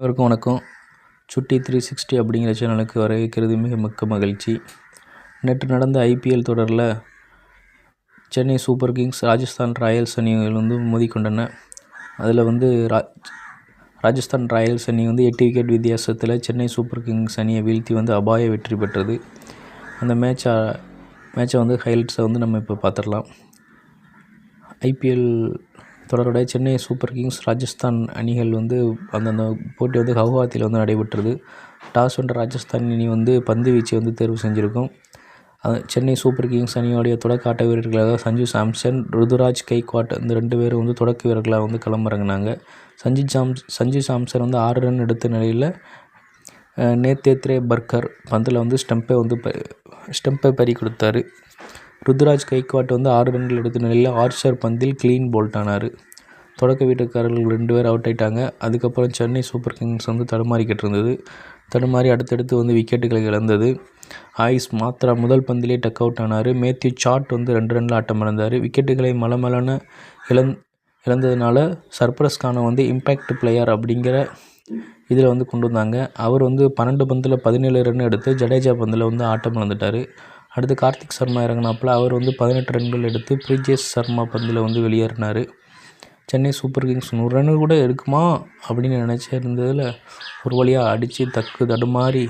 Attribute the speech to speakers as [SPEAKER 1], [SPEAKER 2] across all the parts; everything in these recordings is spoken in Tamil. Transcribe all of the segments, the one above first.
[SPEAKER 1] அனைவருக்கும் வணக்கம். சுட்டி 360 அப்படிங்கிற சேனலுக்கு வரவேற்கிறது மிக்க மகிழ்ச்சி. நேற்று நடந்த ஐபிஎல் தொடரில் Chennai super kings Rajasthan Royals அணிகள் மோதிக்கொண்டன. அதில் ராஜஸ்தான் ராயல்ஸ் அணி 8 விக்கெட் வித்தியாசத்தில் சென்னை சூப்பர் கிங்ஸ் அணியை வீழ்த்தி அபாய வெற்றி பெற்றது. அந்த மேட்சை ஹைலைட்ஸை நம்ம இப்போ பார்த்துடலாம். ஐபிஎல் தொடருடைய சென்னை சூப்பர் கிங்ஸ் ராஜஸ்தான் அணிகள் அந்தந்த போட்டி கவுஹாத்தியில் நடைபெற்றது. டாஸ் வென்ற ராஜஸ்தான் அணி பந்து வீச்சை தேர்வு செஞ்சுருக்கும். சென்னை சூப்பர் கிங்ஸ் அணியோடைய தொடக்க ஆட்ட வீரர்களாக சஞ்சு சாம்சன், ருதுராஜ் கைக்வாட் இந்த 2 பேரும் தொடக்க வீரர்களாக களமிறங்கினாங்க. சஞ்சு சாம்சன் 6 ரன் எடுத்த நிலையில் நேத்தேத்ரே பர்கர் பந்தில் ஸ்டெம்பை பறி கொடுத்தாரு. ருதுராஜ் கைக்வாட் 6 ரன்கள் எடுத்த நிலையில் ஆர்ச்சர் பந்தில் க்ளீன் போல்ட் ஆனார். தொடக்க வீட்டுக்காரர்கள் 2 பேர் அவுட் ஆகிட்டாங்க. அதுக்கப்புறம் சென்னை சூப்பர் கிங்ஸ் தடுமாறிக்கிட்டு இருந்தது. தடுமாறி அடுத்தடுத்து விக்கெட்டுகளை இழந்தது. ஆயுஷ் மாத்ரா முதல் பந்திலே டக் அவுட் ஆனார். மேத்யூ சாட் 2 ரனில் ஆட்டம் இழந்தார். விக்கெட்டுகளை மலமலன இழந்ததுனால சர்ப்ரஸ் கான இம்பேக்ட் பிளேயர் அப்படிங்கிற இதில் கொண்டு வந்தாங்க. அவர் 12 பந்தில் 17 ரன் எடுத்து ஜடேஜா பந்தில் ஆட்டம் இழந்துட்டார். அடுத்து கார்த்திக் சர்மா இறங்கினாப்பில் அவர் 18 ரன்கள் எடுத்து பிரிஜேஷ் சர்மா பந்தில் வெளியேறினார். சென்னை சூப்பர் கிங்ஸ் 100 ரன் கூட எடுக்குமா அப்படின்னு நினச்சிருந்ததில் ஒரு வழியாக அடித்து தடுமாறி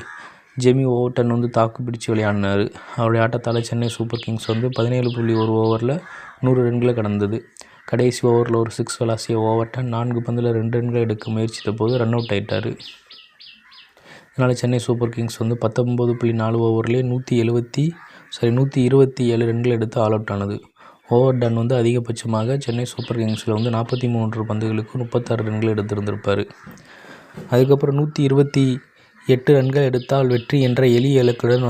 [SPEAKER 1] ஜெமி ஓவர்டன் தாக்கு பிடிச்சி விளையாடினார். அவருடைய ஆட்டத்தால் சென்னை சூப்பர் கிங்ஸ் 17.1 ஓவரில் 100 ரன்களை கடந்தது. கடைசி ஓவரில் ஒரு 6 விளாசிய ஓவர்டன் 4 பந்தில் 2 ரன்களை எடுக்க முயற்சித்த போது ரன் அவுட் ஆகிட்டார். இதனால் சென்னை சூப்பர் கிங்ஸ் 19.4 ஓவர்லேயே 127 ரன்கள் எடுத்து ஆல் அவுட் ஆனது. ஓவர்டன் அதிகபட்சமாக சென்னை சூப்பர் கிங்ஸில் 43 பந்துகளுக்கு 36 ரன்கள் எடுத்திருந்திருப்பார். அதுக்கப்புறம் 128 ரன்கள் எடுத்தால் வெற்றி என்ற எளிய இலக்குடன்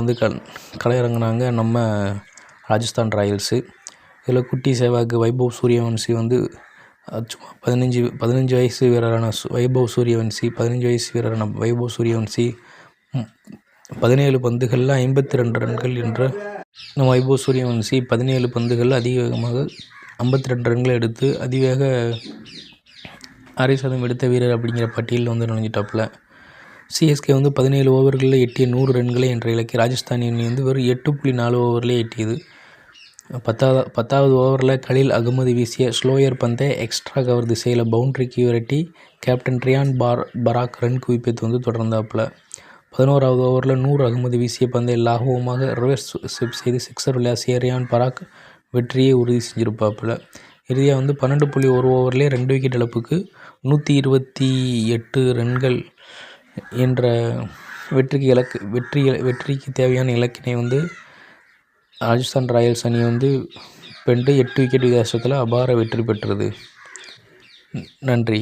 [SPEAKER 1] களமிறங்கினாங்க நம்ம ராஜஸ்தான் ராயல்ஸு. இதில் குட்டி சேவாக்கு வைபவ் சூரியவன்சி 15 வயசு வீரரான வைபவ் சூரியவன்சி 17 பந்துகளில் 52 ரன்கள் என்ற வைபவ் சூரியவன்சி 17 பந்துகளில் அதிவேகமாக 52 ரன்களை எடுத்து அதிவேக அரை சதம் எடுத்த வீரர் அப்படிங்கிற பட்டியலில் நுழைஞ்சிட்டாப்புல. சிஎஸ்கே 17 ஓவர்களில் எட்டிய 100 ரன்களை என்ற இலக்கை ராஜஸ்தான் அணி வெறும் 8.4 ஓவர்லேயே எட்டியது. 10வது ஓவரில் கலீல் அகமது வீசிய ஸ்லோயர் பந்தை எக்ஸ்ட்ரா கவர் திசையில் பவுண்டரிக்கு விரட்டி கேப்டன் ரியான் பராக் ரன் குவிப்பை தொடர்ந்தாப்புல. 11வது ஓவரில் நூர் அகமது வீசிய பந்தை லாகவமாக ரிவர்ஸ் ஸ்வீப் செய்து சிக்ஸர் விளையாசிய ரியான் பராக் வெற்றியை உறுதி செஞ்சிருப்பாப்புல. இறுதியாக 12.1 ஓவர்லேயே 2 விக்கெட் இழப்புக்கு 128 ரன்கள் என்ற வெற்றிக்கு தேவையான இலக்கினை ராஜஸ்தான் ராயல்ஸ் அணி வென்று 8 விக்கெட் வித்தியாசத்தில் அபார வெற்றி பெற்றது. நன்றி.